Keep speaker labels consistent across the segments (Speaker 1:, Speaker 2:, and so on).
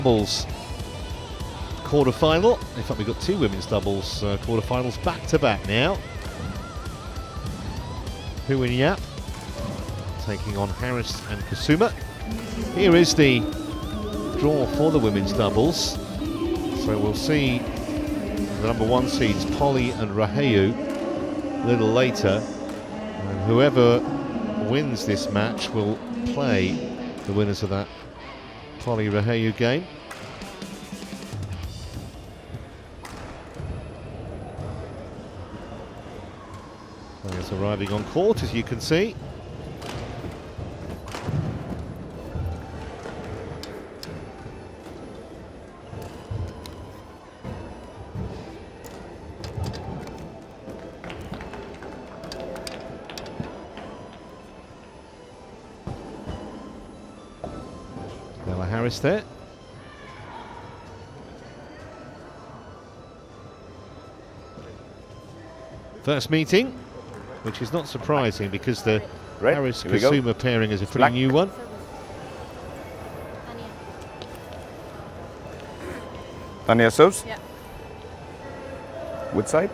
Speaker 1: Doubles quarter-final. In fact, we've got two women's doubles quarter-finals back-to-back now. YAP taking on HARIS and KUSUMAH. Here is the draw for the women's doubles. So we'll see the number one seeds, Polly and Rahayu, a little later. And whoever wins this match will play the winners of that Polly Rahayu game. Players arriving on court, as you can see. HARIS there. First meeting, which is not surprising because the HARIS-KUSUMAH pairing is a pretty new one.
Speaker 2: Tanya serves?
Speaker 3: Yeah.
Speaker 2: Which side?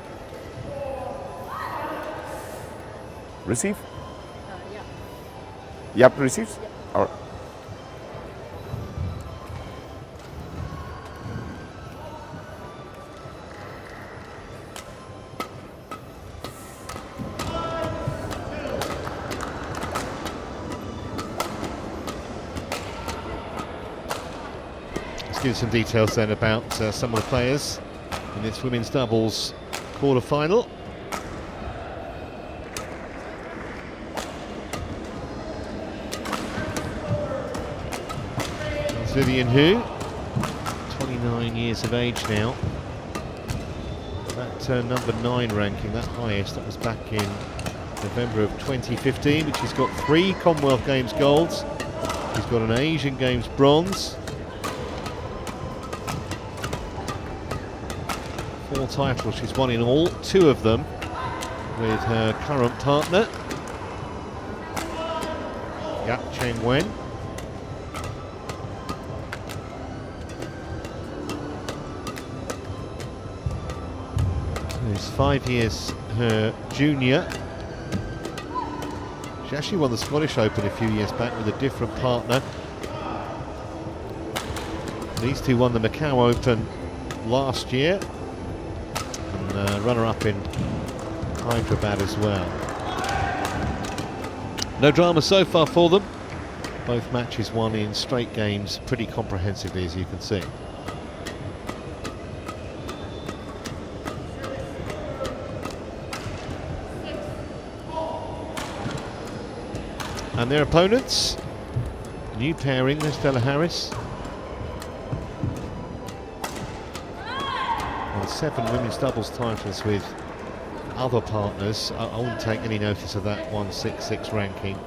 Speaker 2: Receive?
Speaker 3: Yeah.
Speaker 2: YAP receives?
Speaker 3: Yeah.
Speaker 2: All right.
Speaker 1: Let's give some details then about some of the players in this women's doubles quarter-final. Vivian Hu, 29 years of age now. That number 9 ranking, that highest, that was back in November of 2015, but she's got 3 Commonwealth Games golds. She's got an Asian Games bronze. 4 titles she's won in all, 2 of them with her current partner, Yap Cheng Wen. Who's 5 years her junior. She actually won the Scottish Open a few years back with a different partner. These two won the Macau Open last year, and runner-up in Hyderabad as well. No drama so far for them. Both matches won in straight games pretty comprehensively, as you can see. And their opponents, new pairing, there's Stella Harris. And 7 women's doubles titles with other partners. I wouldn't take any notice of that 166 ranking.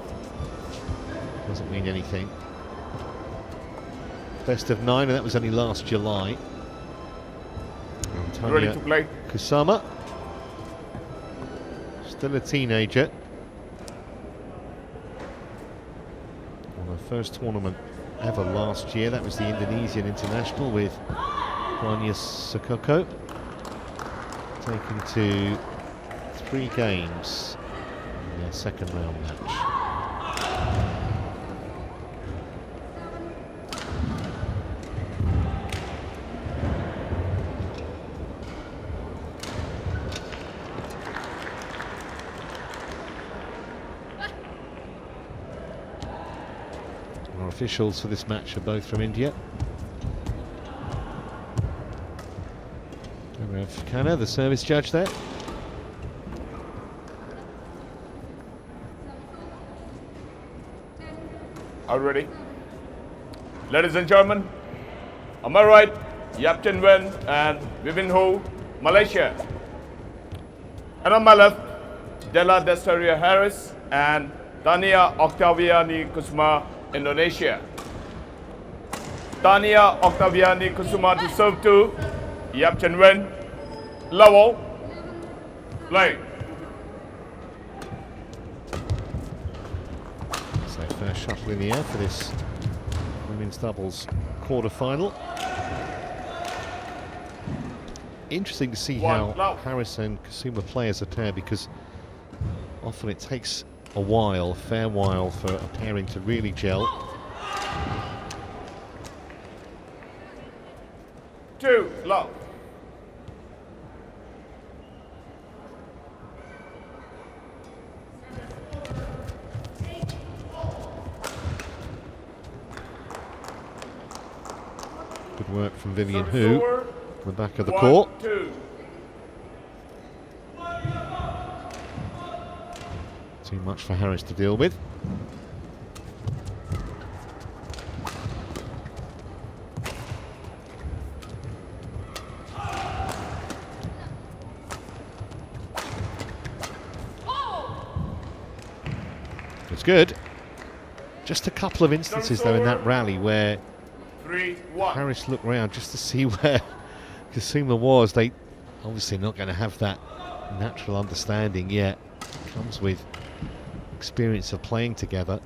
Speaker 1: Doesn't mean anything. Best of 9, and that was only last July.
Speaker 2: Ready to play?
Speaker 1: KUSUMAH, still a teenager. First tournament ever last year, that was the Indonesian International with Wanya Sukoko, taken to 3 games in their second round match. Our officials for this match are both from India. And we have Khanna, the service judge there.
Speaker 2: All ready? Ladies and gentlemen, on my right, Yap Chen Wen and Vivian Hu, Malaysia. And on my left, Della Destaria Harris and Tania Octaviani KUSUMAH, Indonesia. Tania Octaviani KUSUMAH to serve to Yap Chen Wen. Level. Play.
Speaker 1: So first shuttle in the air for this women's doubles quarter-final. interesting to see how Haris and KUSUMAH play as a pair, because often it takes a while, a fair while, for a pairing to really gel.
Speaker 2: 2 love.
Speaker 1: Good work from Vivian Hu, the back of the court.
Speaker 2: 1-2.
Speaker 1: Too much for Haris to deal with. It's good. Just a couple of instances though in that rally where
Speaker 2: 3-1.
Speaker 1: Haris looked round just to see where KUSUMAH was. They obviously not going to have that natural understanding yet. It comes with experience of playing together.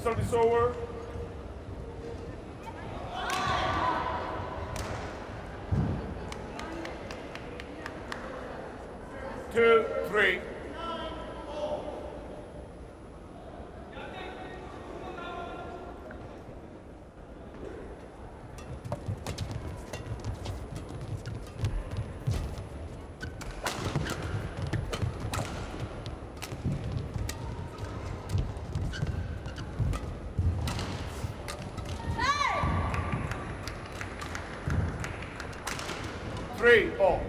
Speaker 2: Service over. 2-3. Three all.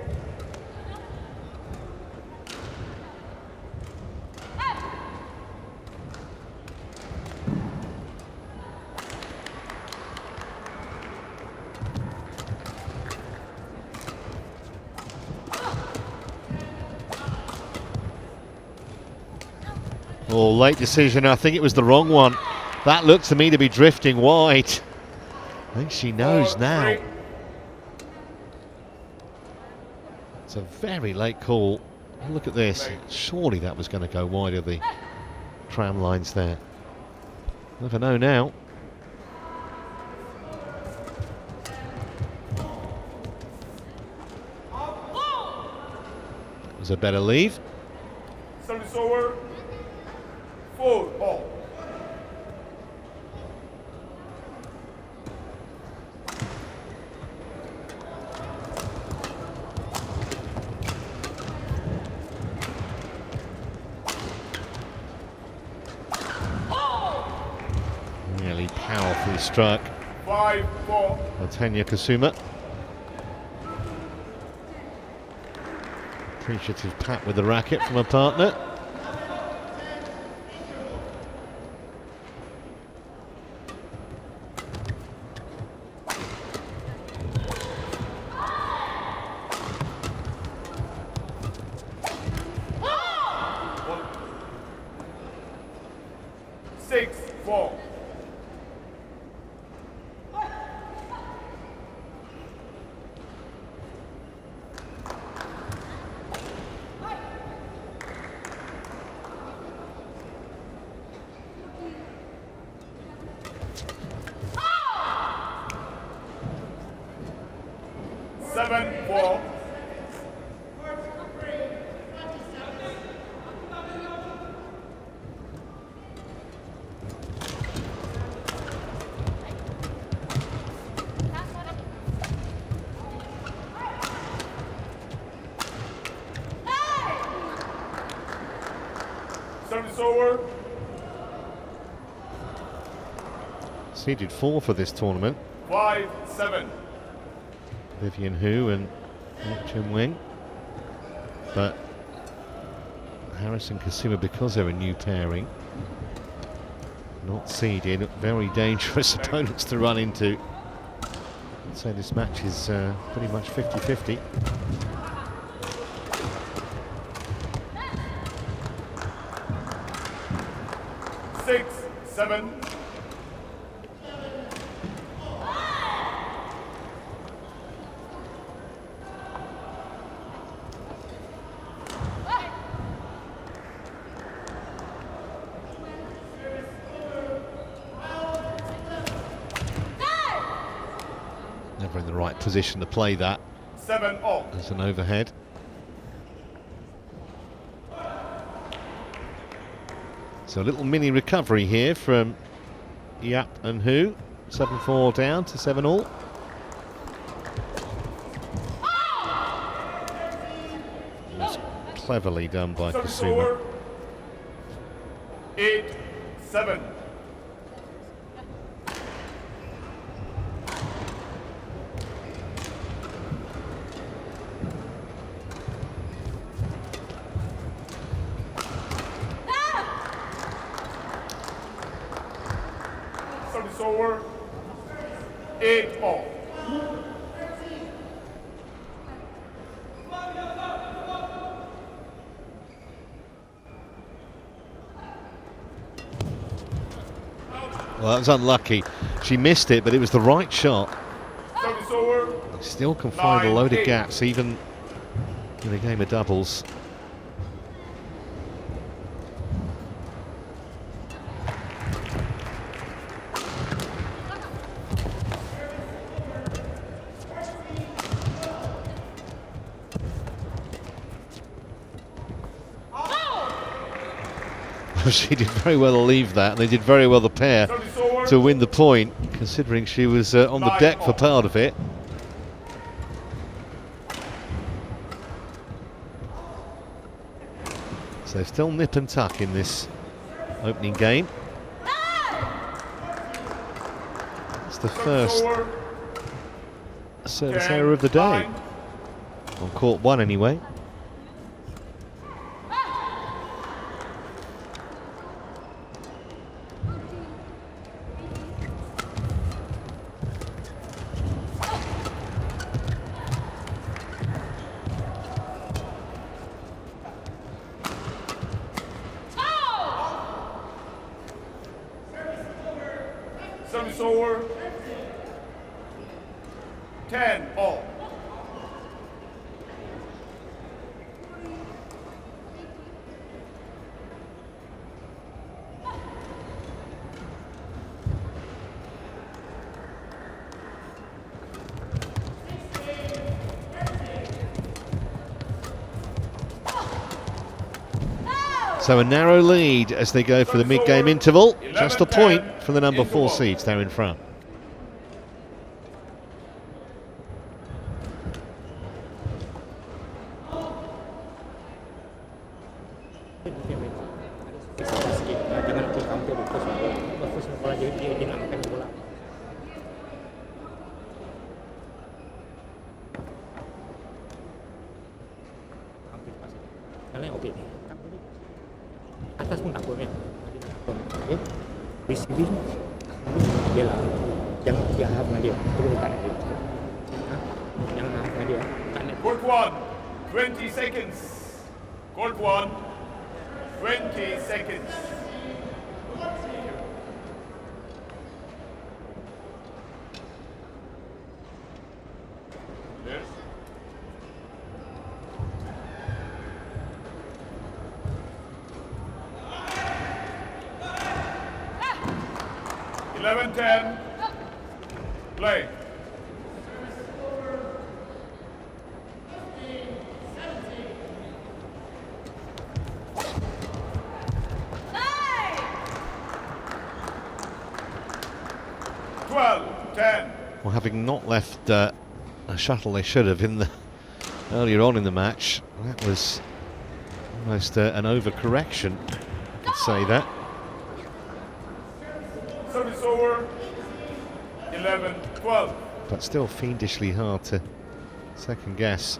Speaker 1: Oh, late decision. I think it was the wrong one. That looked to me to be drifting wide. I think she knows now. It's a very late call. Look at this. Surely that was going to go wide of the tram lines there. Never know now. It was a better leave.
Speaker 2: Service over. 4 all.
Speaker 1: Really powerfully struck.
Speaker 2: 5-4.
Speaker 1: Tanya KUSUMAH. Appreciative pat with the racket from her partner.
Speaker 2: Service over.
Speaker 1: Seeded 4 for this tournament.
Speaker 2: 5-7.
Speaker 1: Vivian Hu and Chun Wing. But Haris and KUSUMAH, because they're a new pairing, not seeded, very dangerous opponents to run into. I'd say this match is pretty much 50-50.
Speaker 2: Six, 7.
Speaker 1: Never in the right position to play that
Speaker 2: 7-all.
Speaker 1: as an overhead. So a little mini recovery here from Yap and Hu. 7-4 down to 7-all. That's cleverly done by KUSUMAH.
Speaker 2: 8-7. Service over. 8-all.
Speaker 1: Well, that was unlucky. She missed it, but it was the right shot.
Speaker 2: Service over.
Speaker 1: Still can find a load of
Speaker 2: 9-8.
Speaker 1: gaps, even in a game of doubles. She did very well to leave that, and they did very well, the pair,
Speaker 2: Service over.
Speaker 1: to win the point, considering she was on the deck for part of it. So still nip and tuck in this opening game. It's the first service error of the day. On court one anyway.
Speaker 2: Service over. 10-all.
Speaker 1: So a narrow lead as they go for the mid-game interval. Just a point for the number 4 seeds. They're in front.
Speaker 3: Atas pun takutnya. Okay. Receiving dia lah. Jangan dia harap dengan dia. Terus dekat dia. Jangan harap dengan dia.
Speaker 2: Court 1, 20 seconds. Court 1, 20 seconds. Yes. 11-10. Play.
Speaker 1: Well, having not left a shuttle they should have in the earlier on in the match, that was almost an overcorrection. I could say that.
Speaker 2: Service over. 11-12.
Speaker 1: But still fiendishly hard to second guess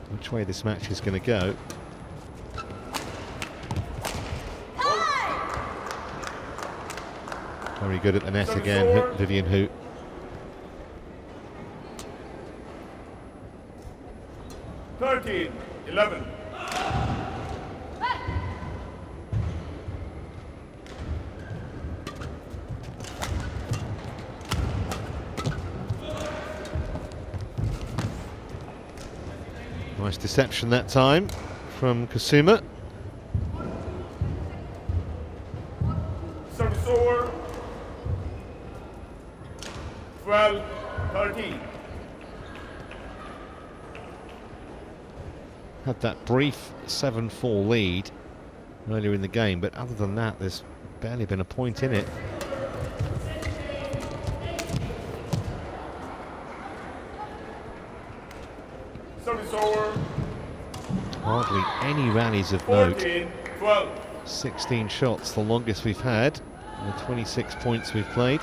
Speaker 1: which way this match is going to go. Very good at the net again, Vivian Hu.
Speaker 2: Thirteen, 11.
Speaker 1: Nice deception that time from KUSUMAH.
Speaker 2: Service over. 12-13.
Speaker 1: Had that brief 7-4 lead earlier in the game, but other than that, there's barely been a point in it.
Speaker 2: Service over.
Speaker 1: Hardly any rallies of note.
Speaker 2: 14-12.
Speaker 1: 16 shots, the longest we've had, and the 26 points we've played.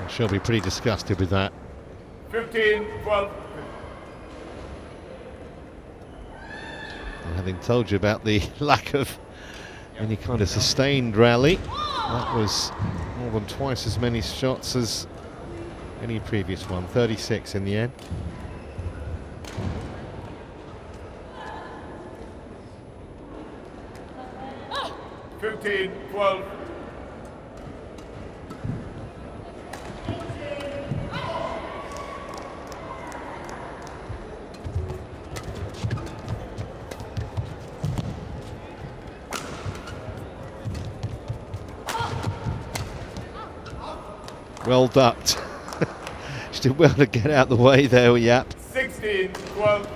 Speaker 1: She'll be pretty disgusted with that.
Speaker 2: 15-12.
Speaker 1: And having told you about the lack of any kind of sustained rally, that was more than twice as many shots as any previous one. 36 in the end.
Speaker 2: Oh. 15-12.
Speaker 1: Well ducked. She did well to get out the way there, Yap.
Speaker 2: 16-12.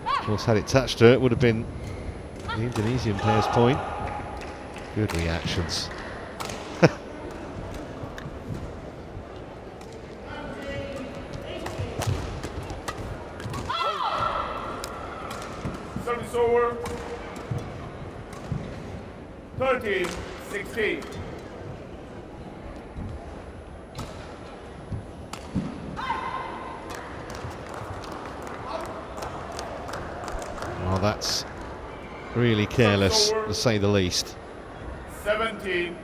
Speaker 1: Of course, had it touched her, it would have been the Indonesian player's point. Good reactions.
Speaker 2: Service over. 13-16.
Speaker 1: Well, that's really careless, to say the least.
Speaker 2: 17-13.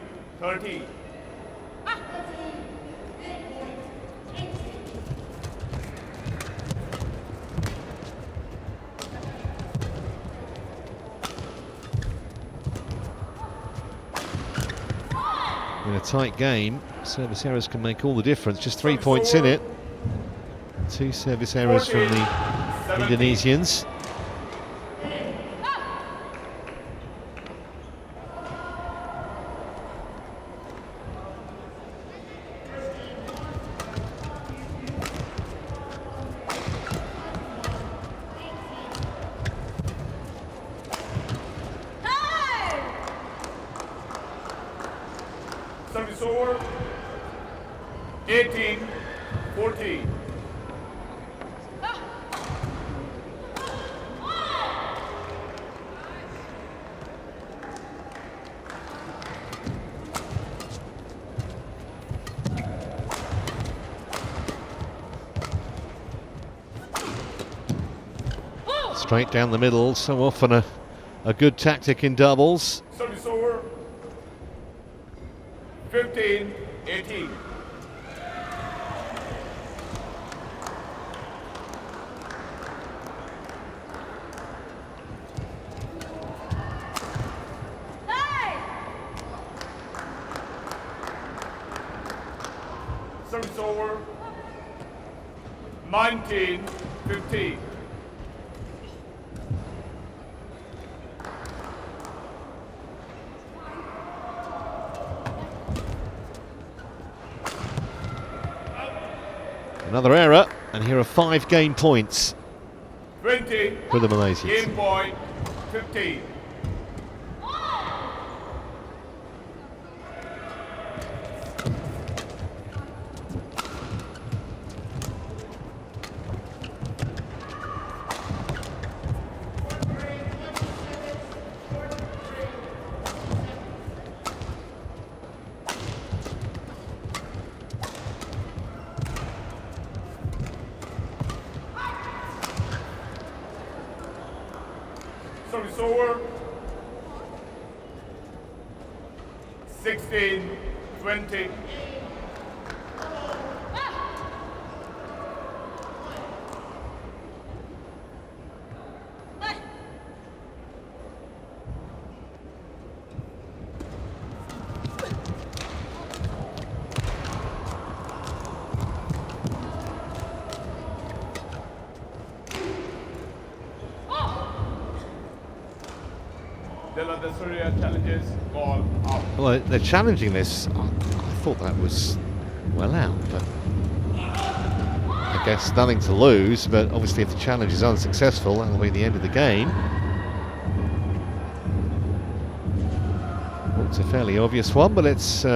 Speaker 1: In a tight game, service errors can make all the difference. Just 3 points in it. 2 service errors from the Indonesians.
Speaker 2: Service over. 18-14.
Speaker 1: Straight down the middle, so often a good tactic in doubles.
Speaker 2: Service over. 15-18. Service over. 19-15.
Speaker 1: Another error, and here are 5 game points
Speaker 2: 20
Speaker 1: for the Malaysians.
Speaker 2: game point 15. Service over. 16-20. The Surya challenges ball out.
Speaker 1: Well, they're challenging this. I thought that was well out, but I guess nothing to lose. But obviously, if the challenge is unsuccessful, that'll be the end of the game. Well, it's a fairly obvious one, but let's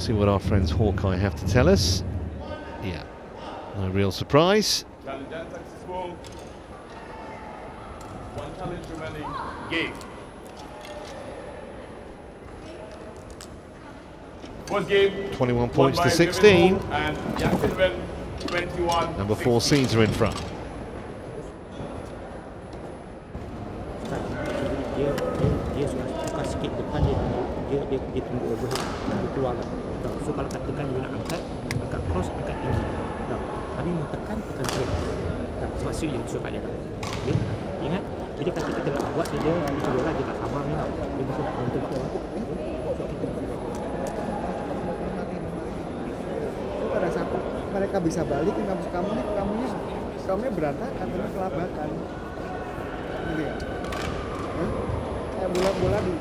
Speaker 1: see what our friends Hawkeye have to tell us. Yeah, no real surprise.
Speaker 2: Challenge unsuccessful. One challenge remaining. Game. First game.
Speaker 1: 21 points to 16.
Speaker 2: And Jacksonville 21.
Speaker 1: Number 4 seeds are in front.
Speaker 3: Dia suka sikit depan dia tunggu overhead dia keluar kan. So kalau kat tekan dia nak angkat cross, angkat tinggi. Tapi mau tekan straight. Sebab swing yang suka dia kan. Okay? Ingat, bila kata kita nak buat dia cuba lah, dia tak sabar ni tau. Dia mesti nak counter back.
Speaker 4: Pada saat mereka bisa balik, kamunya berantakan, terus kelabakan. Gitu ya. Kayak bola-bola di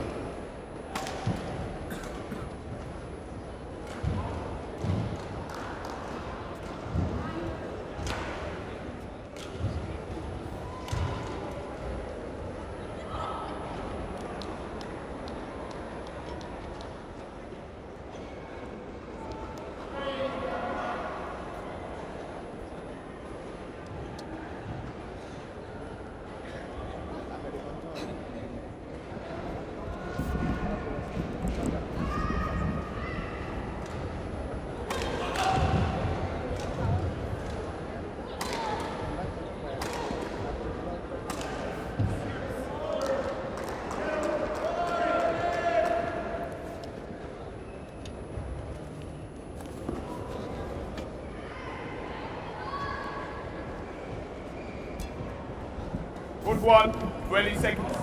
Speaker 2: Foot 1, 20 seconds.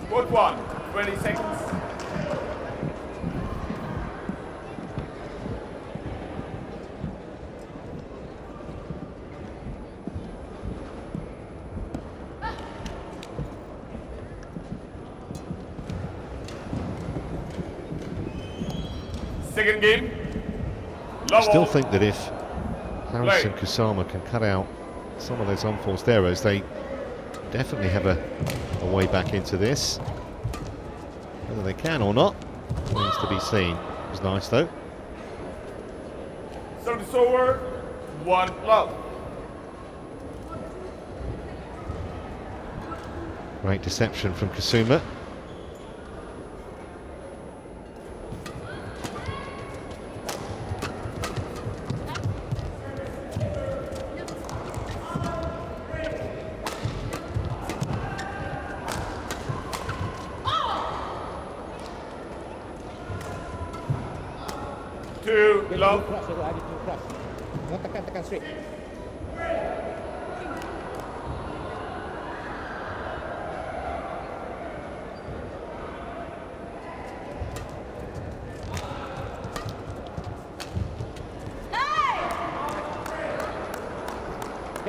Speaker 2: Foot 1, 20 seconds. Second game.
Speaker 1: I still think that if Haris and KUSUMAH can cut out some of those unforced errors, they definitely have a way back into this. Whether they can or not remains to be seen. It was nice though.
Speaker 2: Service over. 1 love.
Speaker 1: Great deception from KUSUMAH.
Speaker 2: Love.
Speaker 3: Mau tekan straight.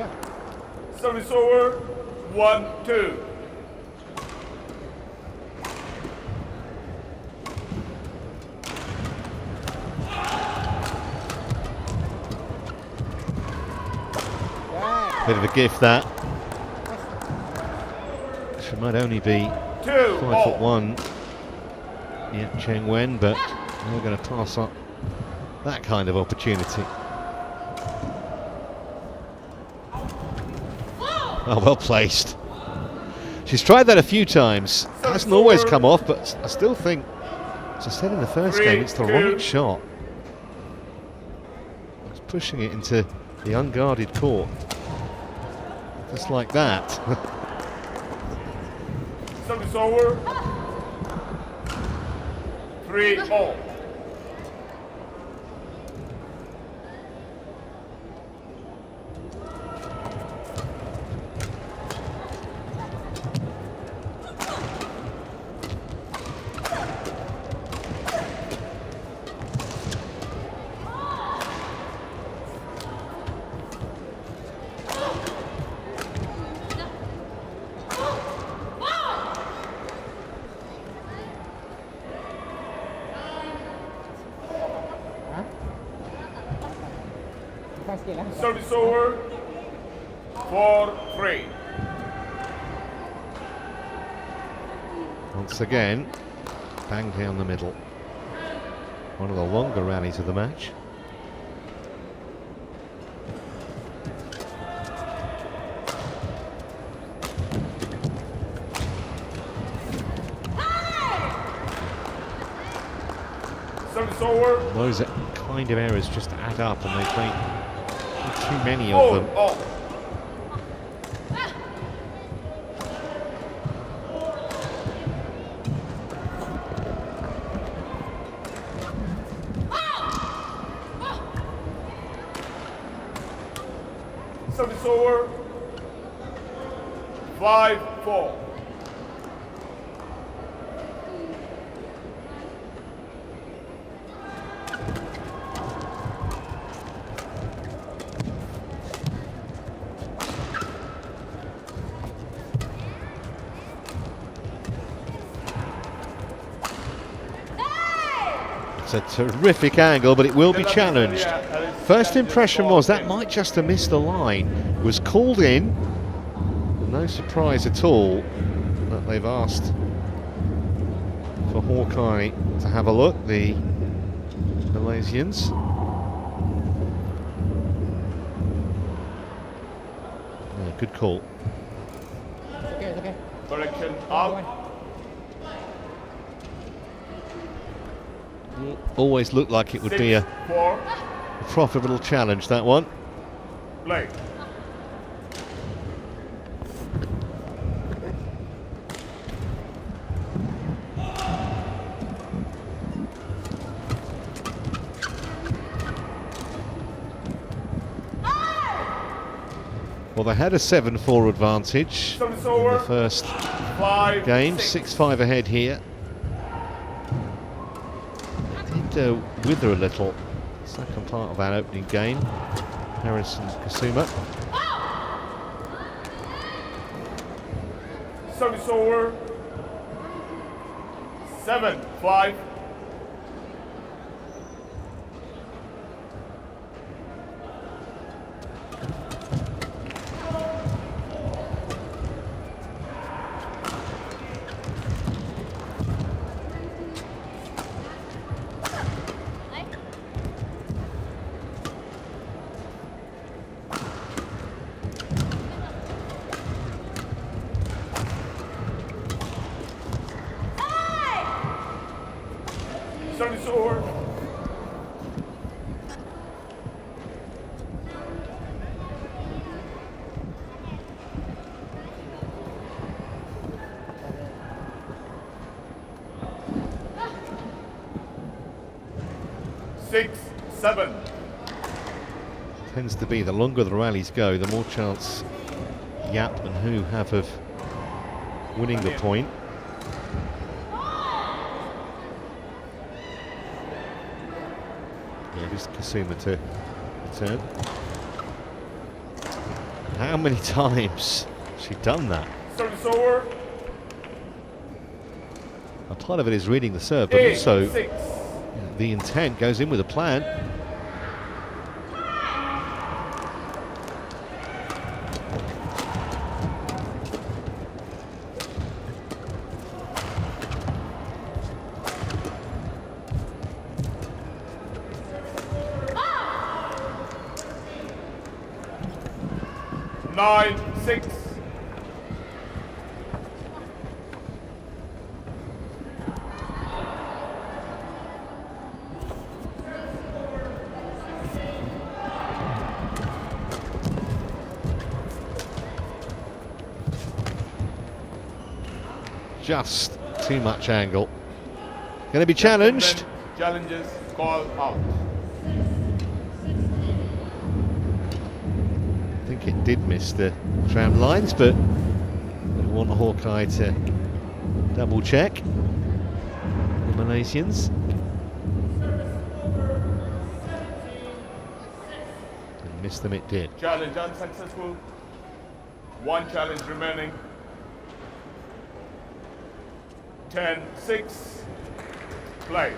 Speaker 3: Yeah.
Speaker 2: Service over. 1-2.
Speaker 1: Bit of a gift that. She might only be 5'1". Yeah, Cheng Wen, but they're going to pass up that kind of opportunity. Oh, well placed. She's tried that a few times. Hasn't always come off, but I still think, as I said in the first game, it's the right shot. It's pushing it into the unguarded court. Just like that.
Speaker 2: Service over. 3-all.
Speaker 3: Lepas sikit lah.
Speaker 2: Service over. 4-3.
Speaker 1: Once again, bang down the middle. One of the longer rallies of the match.
Speaker 2: Service over.
Speaker 1: Those kind of errors just add up, and they've made too many of them.
Speaker 2: 4-all. Service over. 5-4.
Speaker 1: It's a terrific angle, but it will be challenged. First impression was that might just have missed the line. Was called in. No surprise at all that they've asked for Hawkeye to have a look, the Malaysians. Yeah, good call.
Speaker 3: Okay, it's okay.
Speaker 2: Correction out.
Speaker 1: Always looked like it would be a
Speaker 2: 6-4.
Speaker 1: profitable challenge, that one.
Speaker 2: Play.
Speaker 1: Well, they had a 7-4 advantage
Speaker 2: Service
Speaker 1: in
Speaker 2: over.
Speaker 1: the first
Speaker 2: 5
Speaker 1: game,
Speaker 2: 6.
Speaker 1: 6-5 ahead here. They did wither a little, second part of that opening game. HARIS and KUSUMAH.
Speaker 2: Service over. 7-5. Service over. Six, 7.
Speaker 1: Tends to be the longer the rallies go, the more chance YAP and Hu have of winning the point. Yeah, just KUSUMAH to return. How many times has she done that?
Speaker 2: Service over.
Speaker 1: A part of it is reading the serve, but
Speaker 2: 8,
Speaker 1: also
Speaker 2: 6.
Speaker 1: the intent goes in with a plan.
Speaker 2: Nine, 6.
Speaker 1: just too much angle. Going to be challenged.
Speaker 2: Challenges call out.
Speaker 1: I think it did miss the tram lines, but we want Hawkeye to double check the Malaysians. And miss them it did.
Speaker 2: Challenge unsuccessful. One challenge remaining. 10-6. Play.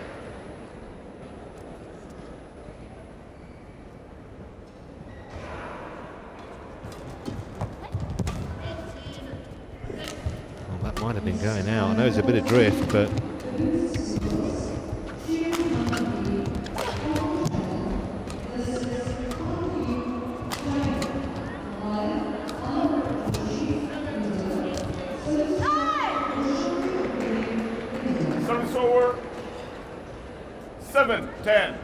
Speaker 1: Well, that might have been going out. I know there's a bit of drift, but
Speaker 2: Service over. 7-10.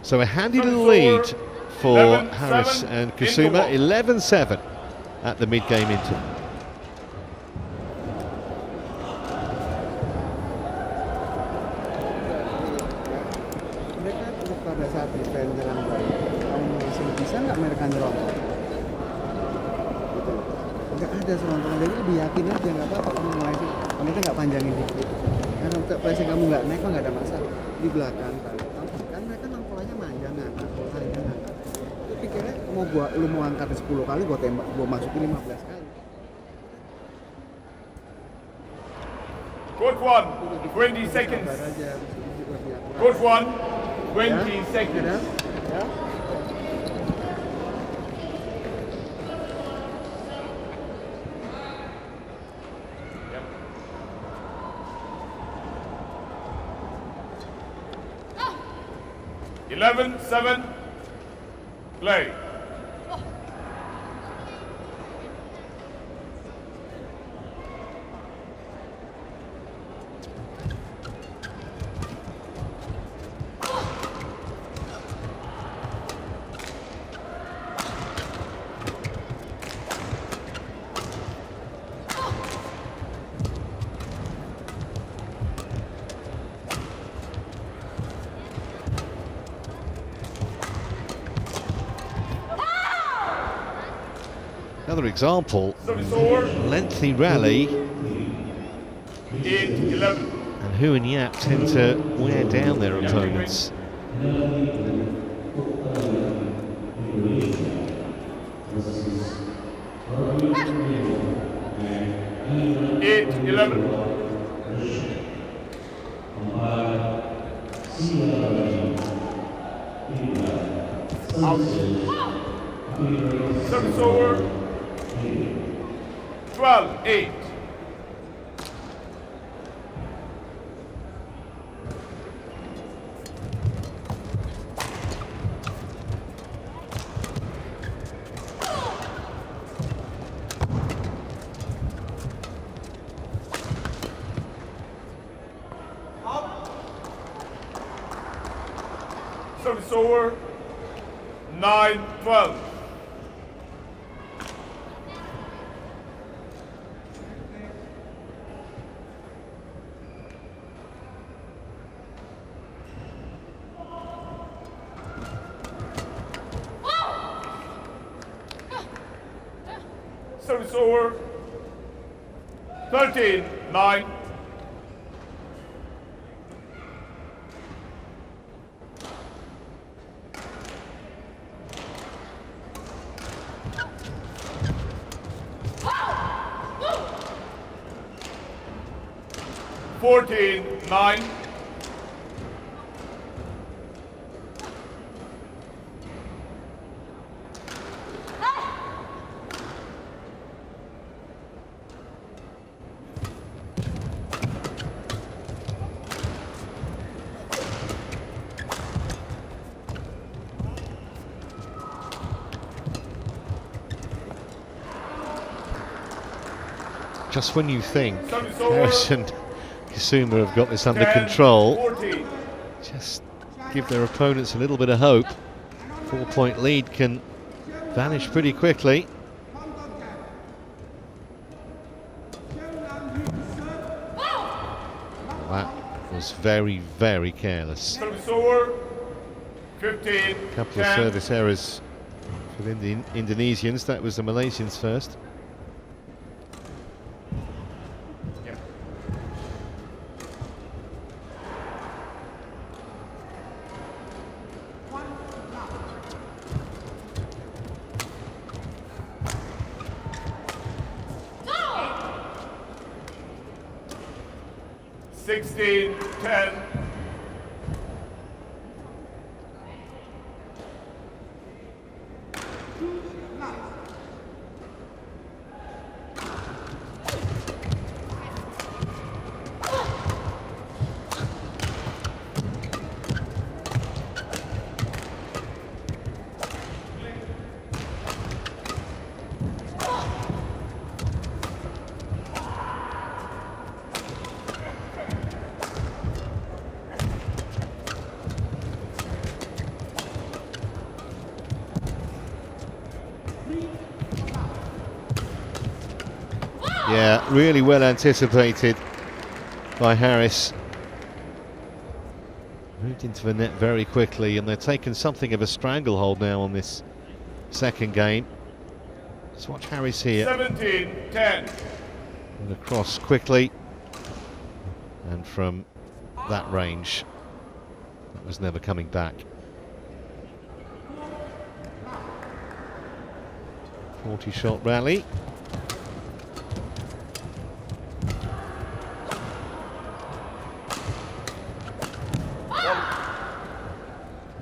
Speaker 1: so a handy little lead for
Speaker 2: 11-7
Speaker 1: Haris and
Speaker 2: into
Speaker 1: KUSUMAH,
Speaker 2: one.
Speaker 1: 11-7 at the mid-game interval.
Speaker 4: Mereka pada saat defend nyerang balik, kamu masih bisa nggak mereka nyerong? Gitu. Nggak ada serontongan, jadi lebih yakin aja nggak apa-apa kamu mulai sih. Kamu tuh nggak panjangin dikit. Karena untuk pressing kamu nggak naik, nggak ada masalah. Di belakang kan mereka nang polanya manja ngangkat, polanya ngangkat. Itu pikirnya lu mau angkat 10 kali, gua tembak, gua masukin 15 kali.
Speaker 2: Good one. 20 seconds.
Speaker 4: Sabar aja, lebih akurat.
Speaker 2: Good one. 20
Speaker 4: Ya,
Speaker 2: seconds.
Speaker 4: ya.
Speaker 2: Yep. Oh. 11-7. Play.
Speaker 1: Another example,
Speaker 2: Service over.
Speaker 1: lengthy rally,
Speaker 2: 8-11.
Speaker 1: and Hu and Yap tend to wear down their opponents.
Speaker 2: 8-11. Out. Service over. 12-8. Service over. 9-12. Service over. 13-9. Fourteen, 9.
Speaker 1: just when you think
Speaker 2: Service over.
Speaker 1: Harris and KUSUMAH have got this under
Speaker 2: 10,
Speaker 1: control,
Speaker 2: 40.
Speaker 1: just give their opponents a little bit of hope. 4-point lead can vanish pretty quickly. That was very, very careless.
Speaker 2: Service over. 15.
Speaker 1: Couple of
Speaker 2: 10.
Speaker 1: service errors for the Indonesians. That was the Malaysians first.
Speaker 2: Yep. Sixteen, 10.
Speaker 1: Yeah, really well anticipated by Harris. Moved into the net very quickly, and they're taking something of a stranglehold now on this second game. Let's watch Harris here.
Speaker 2: 17, 10.
Speaker 1: And across quickly, and from that range, that was never coming back. 40-shot rally.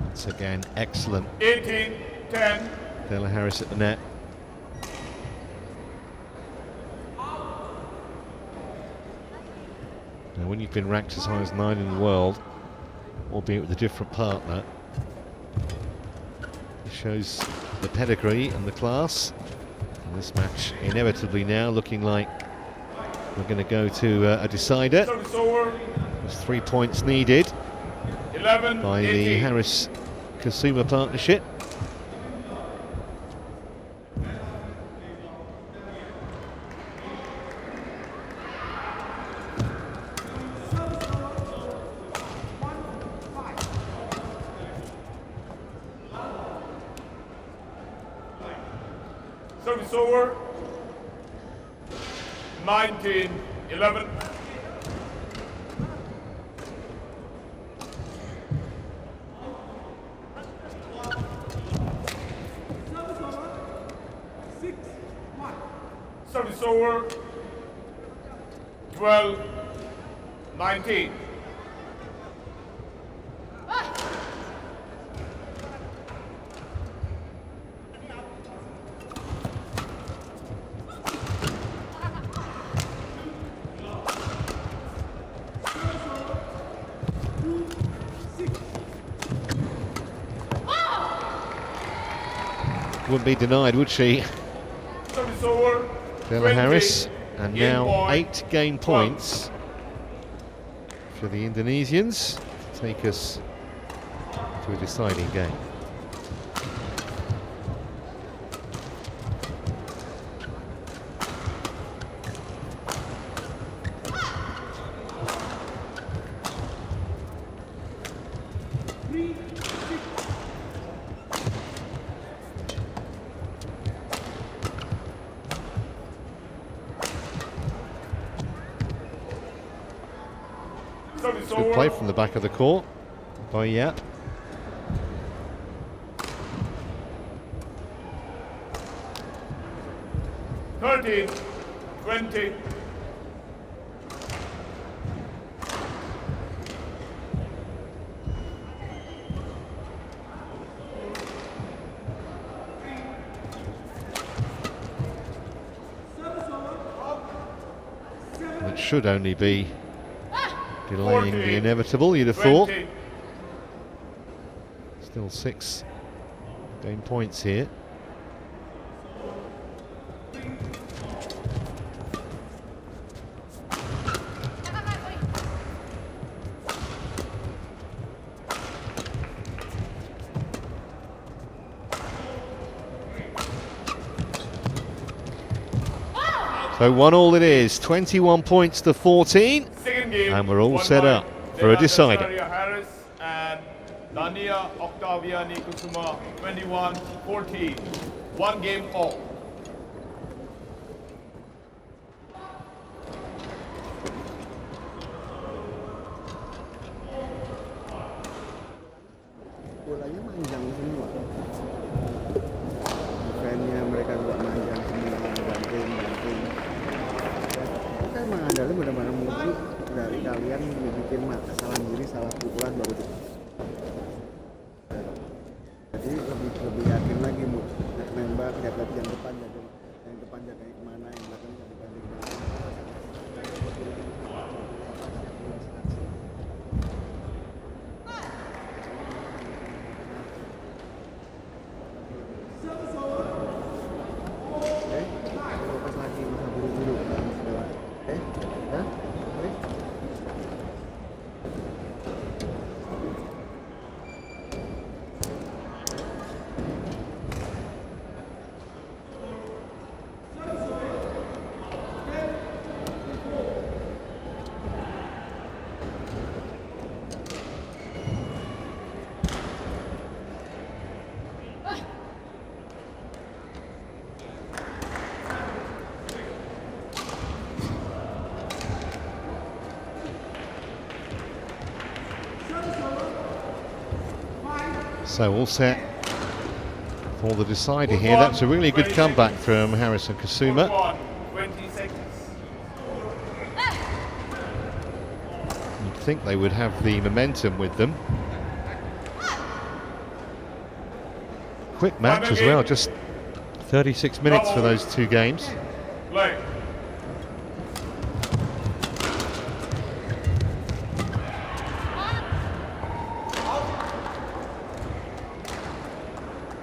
Speaker 1: Once again, excellent.
Speaker 2: 18, 10.
Speaker 1: Della Harris at the net. Now, when you've been ranked as high as 9 in the world, albeit with a different partner, it shows the pedigree and the class. And this match inevitably now looking like we're going to go to a decider.
Speaker 2: Service over.
Speaker 1: There's 3 points needed
Speaker 2: 11,
Speaker 1: by
Speaker 2: 18.
Speaker 1: the Harris-KUSUMAH partnership.
Speaker 2: Service over. 19, 11. Service over. 12, 19.
Speaker 1: Wouldn't be denied, would she?
Speaker 2: Service over.
Speaker 1: Della
Speaker 2: 20,
Speaker 1: Harris, and
Speaker 2: game
Speaker 1: now
Speaker 2: point,
Speaker 1: 8 game
Speaker 2: 12.
Speaker 1: points for the Indonesians to take us to a deciding game.
Speaker 2: Service
Speaker 1: Good
Speaker 2: over.
Speaker 1: play from the back of the court by YAP.
Speaker 2: Thirteen, 20.
Speaker 1: And it should only be delaying the
Speaker 2: 14,
Speaker 1: inevitable, you'd have thought.
Speaker 2: 20.
Speaker 1: Still 6 game points here. So 1-1 it is, 21 points to 14.
Speaker 2: Second game,
Speaker 1: And we're all
Speaker 2: one
Speaker 1: set
Speaker 2: point.
Speaker 1: up for a decider.
Speaker 2: HARIS and Dania Octaviani KUSUMAH 21-14. 1 game all.
Speaker 4: Bolanya manjang semua. Defense-nya mereka juga manjang semua, banting. Kita emang andalnya benar-benar muncul dari kalian bikin kesalahan diri, salah pukulan baru itu. Jadi lebih yakin lagi mau nembak, lihat yang depan jaganya kemana, yang belakang bisa dibanding. Lepas lagi, masa buru-buru setelah ya?
Speaker 1: So all set for the decider here. That's a really good comeback from HARIS and KUSUMAH.
Speaker 2: 20 seconds.
Speaker 1: You'd think they would have the momentum with them. Quick match as well, just 36 minutes for those two games.
Speaker 2: Play.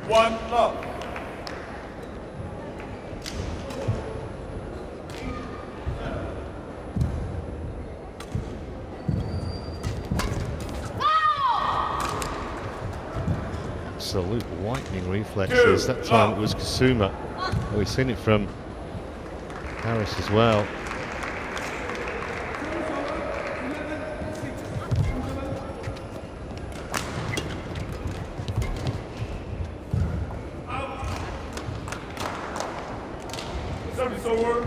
Speaker 2: One love.
Speaker 1: Absolute lightning reflexes. That time it was KUSUMAH. We've seen it from HARIS as well.
Speaker 2: Service over.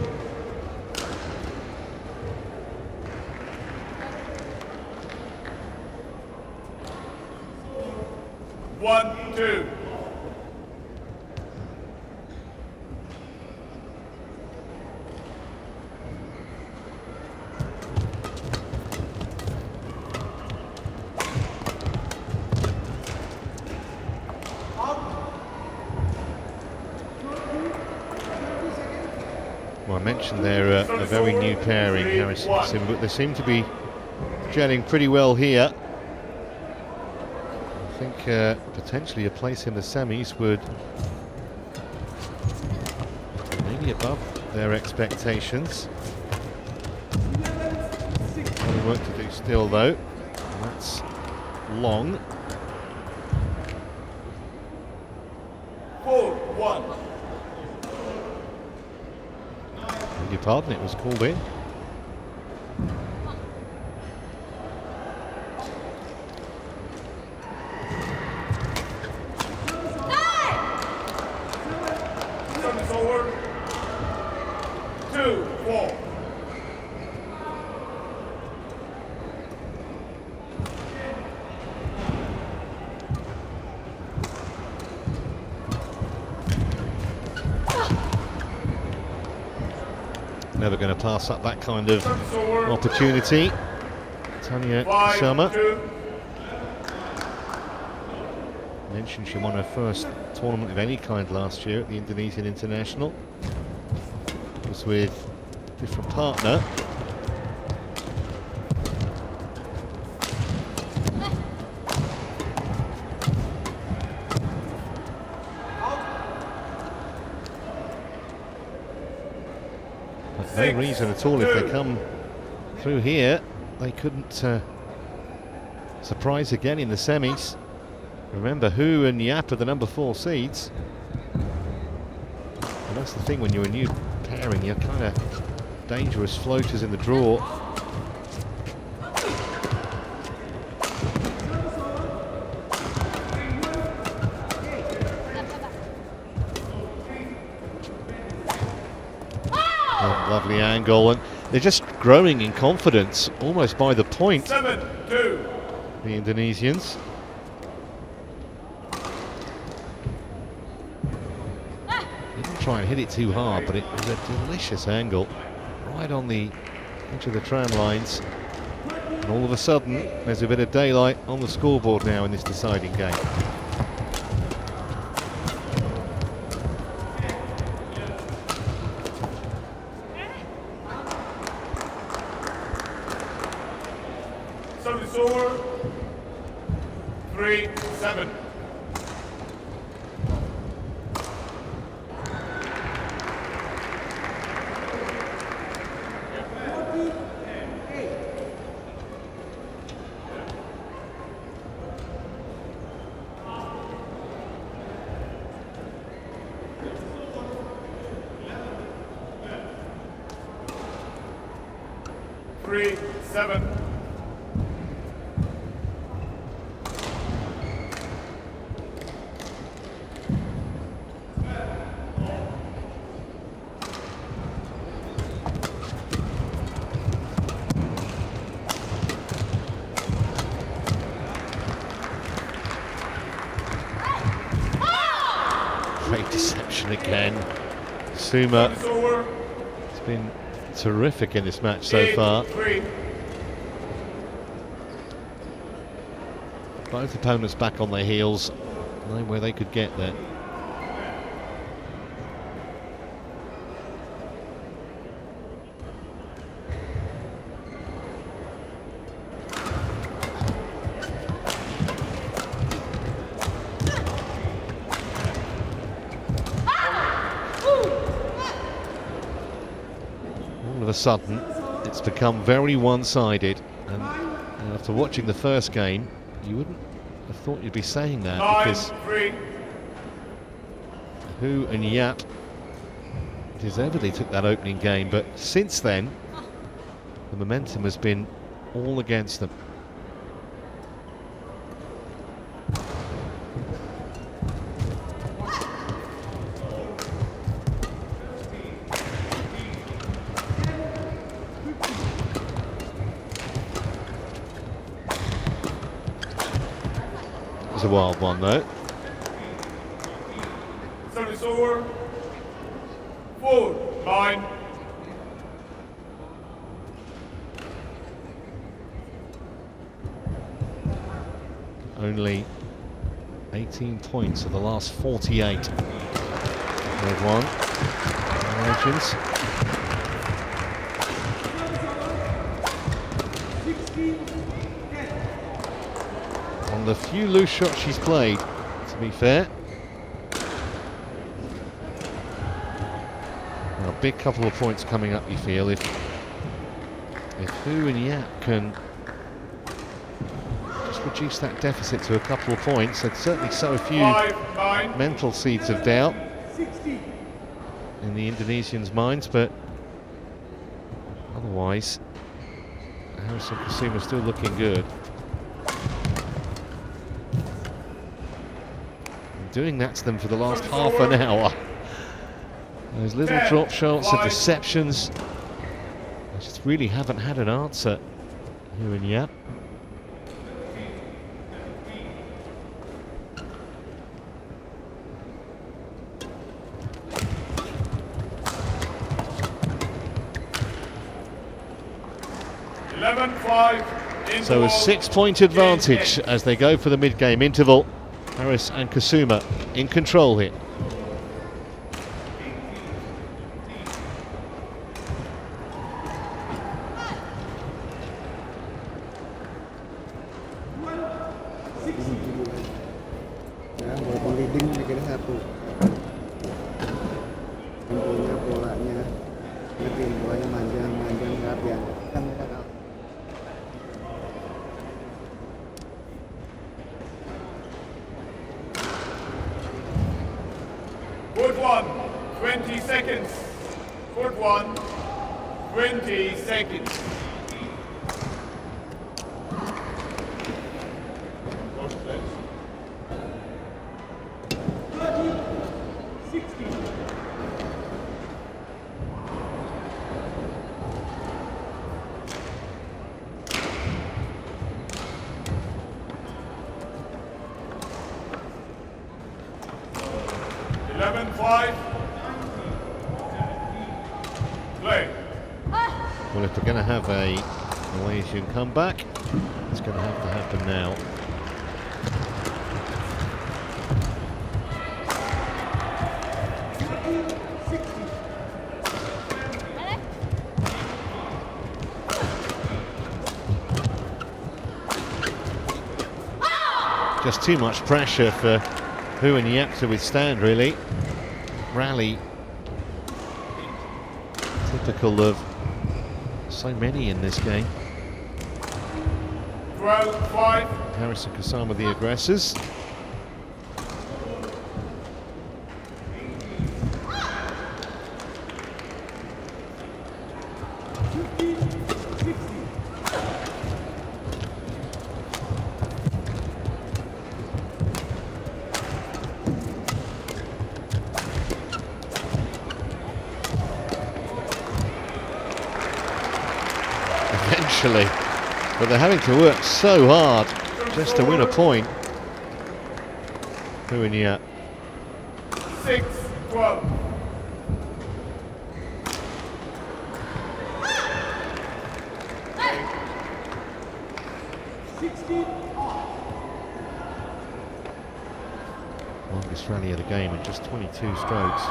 Speaker 2: One, two.
Speaker 1: Well, I mentioned they're a very new pairing, HARIS and KUSUMAH, but they seem to be gelling pretty well here. I think potentially a place in the semis would maybe above their expectations. A lot of work to do still though. And that's long.
Speaker 2: 4-1.
Speaker 1: Beg your pardon, it was called in.
Speaker 2: Service over. 2-4.
Speaker 1: Never going to pass up that kind of opportunity. Tanya
Speaker 2: 5,
Speaker 1: KUSUMAH
Speaker 2: 2.
Speaker 1: mentioned she won her first tournament of any kind last year at the Indonesian International. It was with a different partner. But no reason at all if they come through here they couldn't surprise again in the semis. Remember, Hu and YAP are the number 4 seeds. And that's the thing when you're a new tearing. You're kind of dangerous floaters in the draw. Oh, lovely angle, and they're just growing in confidence almost by the point.
Speaker 2: 7-2.
Speaker 1: The Indonesians. Didn't try and hit it too hard, but it was a delicious angle right on the edge of the tram lines. And all of a sudden, there's a bit of daylight on the scoreboard now in this deciding game.
Speaker 2: Service over. 3-7.
Speaker 1: Great deception again. KUSUMAH has been terrific in this match so far. Both opponents back on their heels, knowing where they could get there. All of a sudden, it's become very one-sided, and after watching the first game, you wouldn't have thought you'd be saying that, because Hu and Yap deservedly took that opening game, but since then, the momentum has been all against them. A wild one though.
Speaker 2: Service over. 4-9.
Speaker 1: Only 18 points of the last 48. Third one. Legends. On the few loose shots she's played, to be fair. Now, a big couple of points coming up, you feel, if Hu and Yap can just reduce that deficit to a couple of points. They'd certainly sow a few mental seeds of doubt in the Indonesians' minds, but otherwise, HARIS and KUSUMAH still looking good. Doing that to them for the last half an hour. Those little drop shots, the deceptions, they just really haven't had an answer, Hu and Yap. So a 6-point advantage as they go for the mid-game interval. HARIS and KUSUMAH in control here.
Speaker 4: Ya, walaupun leading dikira 1. Temponya, bolanya, ngertiin bolanya manjang, nggak diangkat. Kan mereka kalah.
Speaker 2: Good one. 20 seconds. 14. 6-1, 20 seconds. Coach, please.
Speaker 5: 60.
Speaker 2: Eleven, 5. Play.
Speaker 1: Well, if we're going to have a Malaysian comeback, it's going to have to happen now. Just too much pressure for Hu and Yap to withstand, really. Rally typical of so many in this game.
Speaker 2: 12-5.
Speaker 1: Haris and KUSUMAH the aggressors. Eventually, but they're having to work so hard just to win a point. Hu and Yap.
Speaker 2: 6-12.
Speaker 1: Longest rally of the game in just 22 strokes.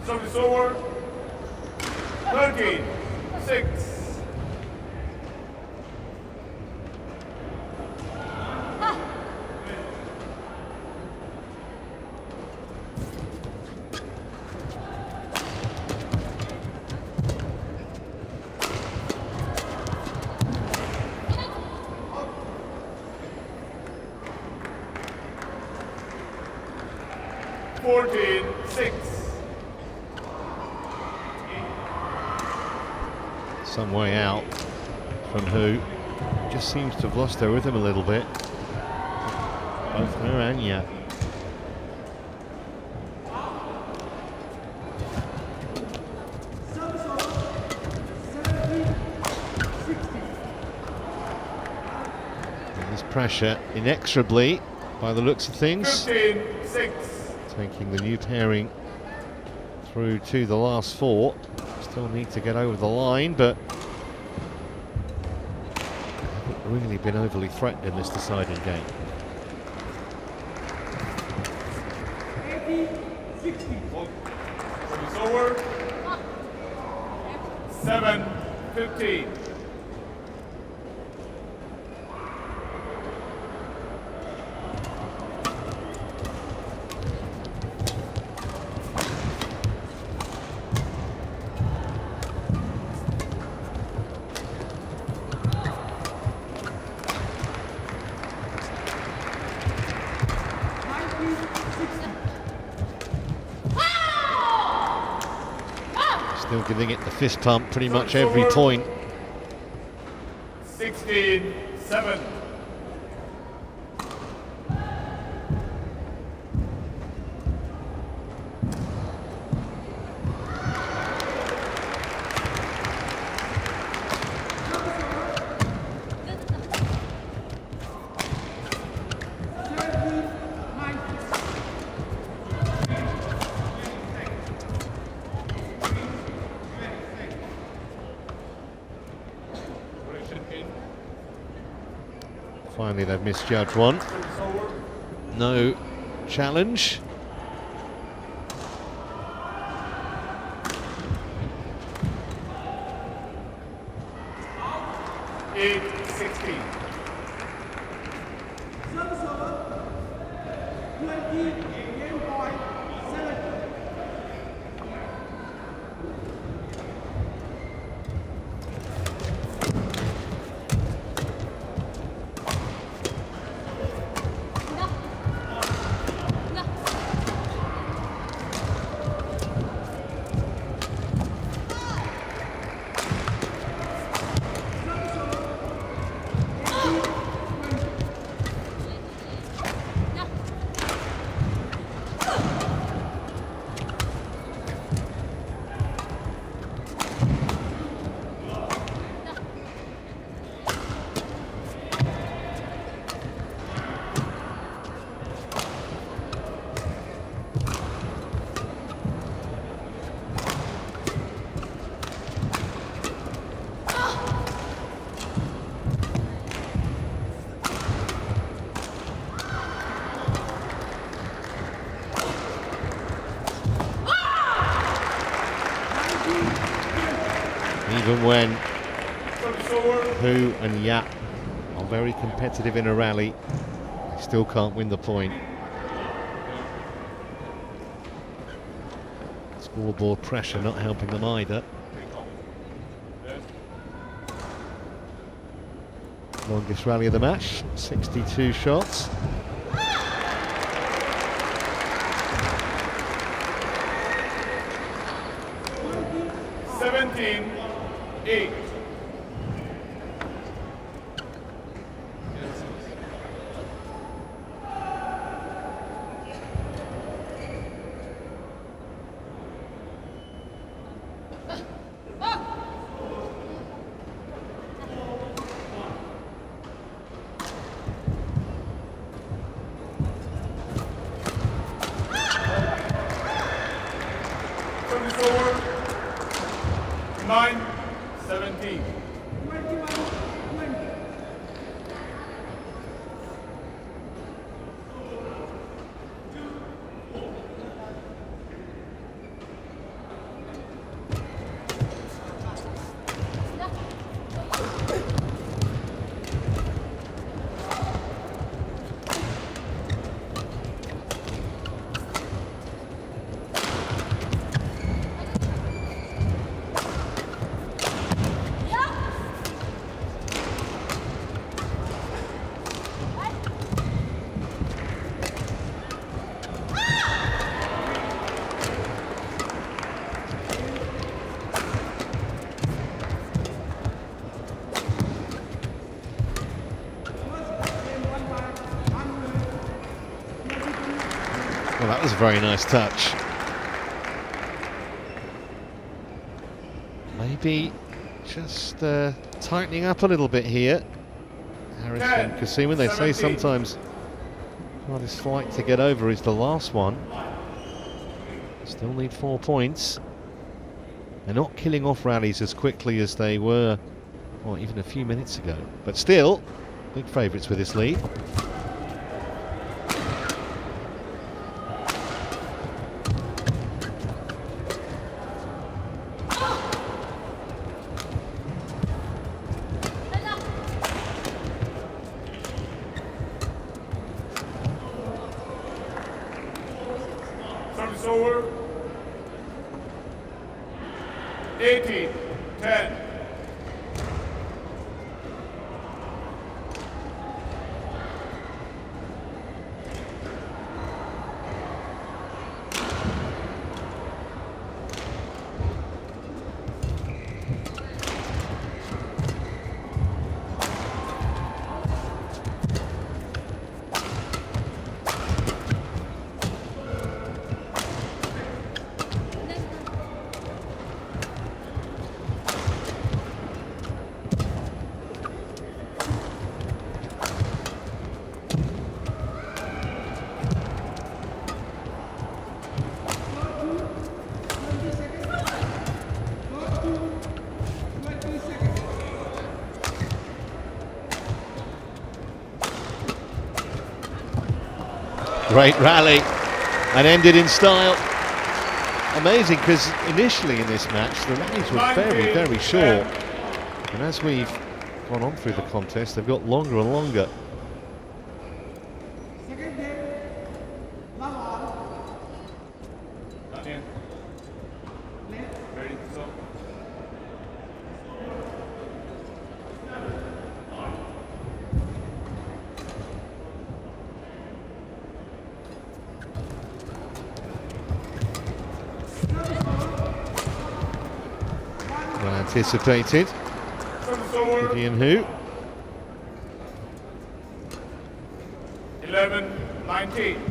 Speaker 2: Service over. 13-6.
Speaker 1: Some way out from Hu. Just seems to have lost her rhythm a little bit. Both her and Yap. And this pressure inexorably, by the looks of things,
Speaker 2: 15-6.
Speaker 1: taking the new pairing through to the last four. Still need to get over the line, but haven't really been overly threatened in this deciding game.
Speaker 2: 60. Service over. 7-15.
Speaker 1: Still giving it the fist pump pretty much every point.
Speaker 2: 16-7.
Speaker 1: Finally, they've misjudged one. No challenge. Even when Hu and YAP are very competitive in a rally, they still can't win the point. Scoreboard pressure not helping them either. Longest rally of the match, 62 shots.
Speaker 2: Eight.
Speaker 1: Well, that was a very nice touch. Maybe just tightening up a little bit here. Haris and KUSUMAH, they say sometimes hardest flight to get over is the last one. Still need 4 points. They're not killing off rallies as quickly as they were, well, even a few minutes ago. But still, big favourites with this lead.
Speaker 2: Service over. 18, 10.
Speaker 1: Great rally and ended in style. Amazing, because initially in this match the rallies were very, very short, and as we've gone on through the contest they've got longer and longer. Well anticipated. Vivian Hu.
Speaker 2: 11, 19.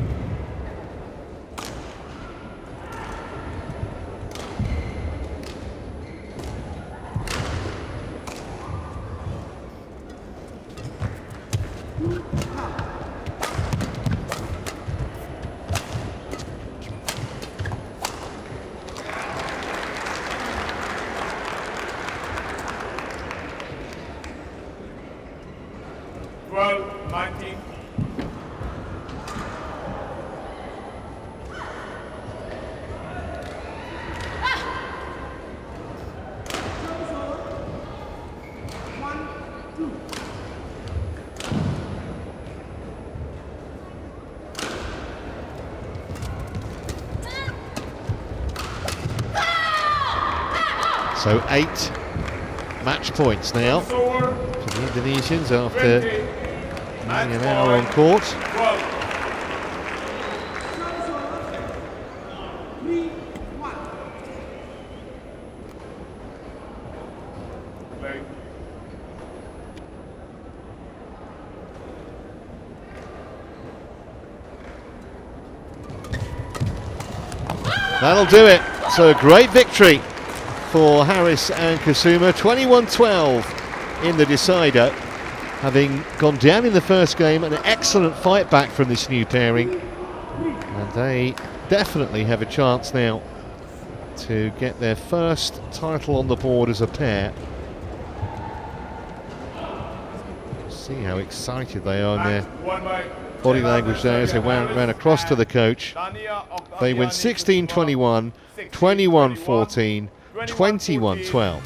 Speaker 1: So 8 match points now
Speaker 2: Over.
Speaker 1: for the Indonesians after
Speaker 2: 20.
Speaker 1: nearly an
Speaker 2: Match
Speaker 1: hour on
Speaker 2: point.
Speaker 1: court.
Speaker 2: 12. Play.
Speaker 1: That'll do it. So a great victory for Haris and KUSUMAH, 21-12 in the decider, having gone down in the first game. An excellent fight back from this new pairing, and they definitely have a chance now to get their first title on the board as a pair. See how excited they are in their
Speaker 2: Won by
Speaker 1: body language there as they ran across to the coach. They win 16-21, 21-14, 21-12.